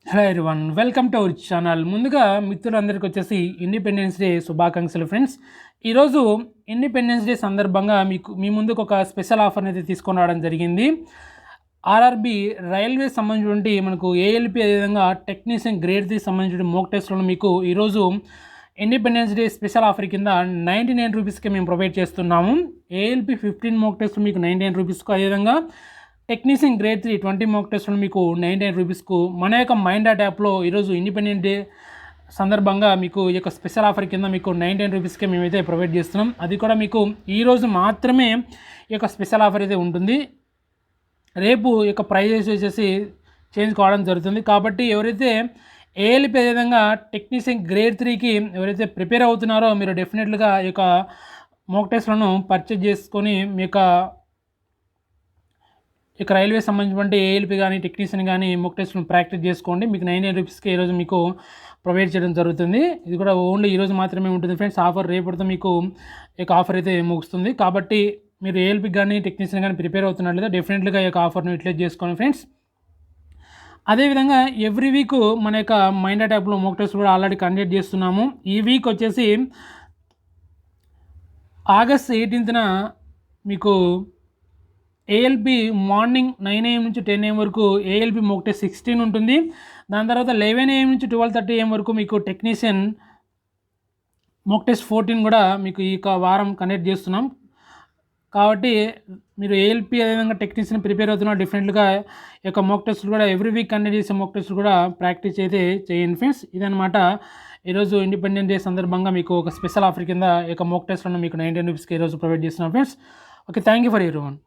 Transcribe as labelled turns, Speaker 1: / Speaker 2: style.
Speaker 1: Hello everyone, welcome to our channel. ముందుగా మిత్రులందరికీ వచ్చేసి ఇండిపెండెన్స్ డే శుభాకాంక్షలు ఫ్రెండ్స్. ఈరోజు ఇండిపెండెన్స్ డే సందర్భంగా మీ ముందుకు ఒక స్పెషల్ ఆఫర్ని అయితే తీసుకొని రావడం జరిగింది. ఆర్ఆర్బి రైల్వే సంబంధించినటువంటి మనకు ఏఎల్పి అదేవిధంగా టెక్నీషియన్ గ్రేడ్ 3 సంబంధించిన మోక్ టెస్ట్లో మీకు ఈరోజు ఇండిపెండెన్స్ డే స్పెషల్ ఆఫర్ కింద 99 రూపీస్కి మేము ప్రొవైడ్ చేస్తున్నాము. ఏఎల్పి 15 మోక్ టెస్ట్ మీకు 99 రూపీస్కు, అదేవిధంగా టెక్నీషియన్ గ్రేడ్ 3 20 మోక్ టెస్టులు మీకు 99 రూపీస్కు మన యొక్క మైండ్ యాప్లో ఈరోజు ఇండిపెండెంట్ డే సందర్భంగా మీకు ఈ యొక్క స్పెషల్ ఆఫర్ కింద మీకు 99 రూపీస్కే మేమైతే ప్రొవైడ్ చేస్తున్నాం. అది కూడా మీకు ఈరోజు మాత్రమే ఈ యొక్క స్పెషల్ ఆఫర్ అయితే ఉంటుంది. రేపు ఈ యొక్క ప్రైజెస్ వచ్చేసి చేంజ్ కావడం జరుగుతుంది. కాబట్టి ఎవరైతే ఏఎల్పి అదేవిధంగా టెక్నీషియన్ గ్రేడ్ 3కి ఎవరైతే ప్రిపేర్ అవుతున్నారో మీరు డెఫినెట్గా ఈ యొక్క మోక్ టెస్ట్లను పర్చేజ్ చేసుకొని మీ యొక్క రైల్వే సంబంధించినటువంటి ఏఎల్పి కానీ టెక్నీషియన్ కానీ మోక్ టెస్ట్ను ప్రాక్టీస్ చేసుకోండి. మీకు 99 రూపీస్కి ఈరోజు మీకు ప్రొవైడ్ చేయడం జరుగుతుంది. ఇది కూడా ఓన్లీ ఈరోజు మాత్రమే ఉంటుంది ఫ్రెండ్స్. ఆఫర్ రేపటితో మీకు ఈ యొక్క ఆఫర్ అయితే ముగుస్తుంది. కాబట్టి మీరు ఏఎల్పి కానీ టెక్నీషియన్ కానీ ప్రిపేర్ అవుతున్నట్లయితే డెఫినెట్గా ఈ యొక్క ఆఫర్ను యూటిలైజ్ చేసుకోండి ఫ్రెండ్స్. అదేవిధంగా ఎవ్రీ వీక్ మన యొక్క మైండ్ యాప్లో మోక్ టెస్ట్ కూడా ఆల్రెడీ కండక్ట్ చేస్తున్నాము. ఈ వీక్ వచ్చేసి ఆగస్ట్ 18న మీకు ఏఎల్పి మార్నింగ్ 9 AM నుంచి 10 AM వరకు ఏఎల్పి మోక్ టెస్ట్ 16 ఉంటుంది. దాని తర్వాత 11 AM నుంచి 12:30 AM వరకు మీకు టెక్నీషియన్ మోక్ టెస్ట్ 14 కూడా మీకు ఈ వారం కండక్ట్ చేస్తున్నాం. కాబట్టి మీరు ఏఎల్పి అదేవిధంగా టెక్నీషియన్ ప్రిపేర్ అవుతున్న డెఫినెట్గా ఈ యొక్క మోక్ టెస్ట్ కూడా ఎవ్రీ వీక్ కండక్ట్ చేసే మోక్ టెస్ట్ కూడా ప్రాక్టీస్ అయితే చేయండి ఫ్రెండ్స్. ఇదనమాట ఈరోజు ఇండిపెండెన్స్ డే సందర్భంగా మీకు ఒక స్పెషల్ ఆఫర్ కింద ఈ యొక్క మోక్ టెస్ట్లను మీకు 99 రూపీస్కి ఈరోజు ప్రొవైడ్ చేస్తున్నాం friends. Okay, thank you for everyone.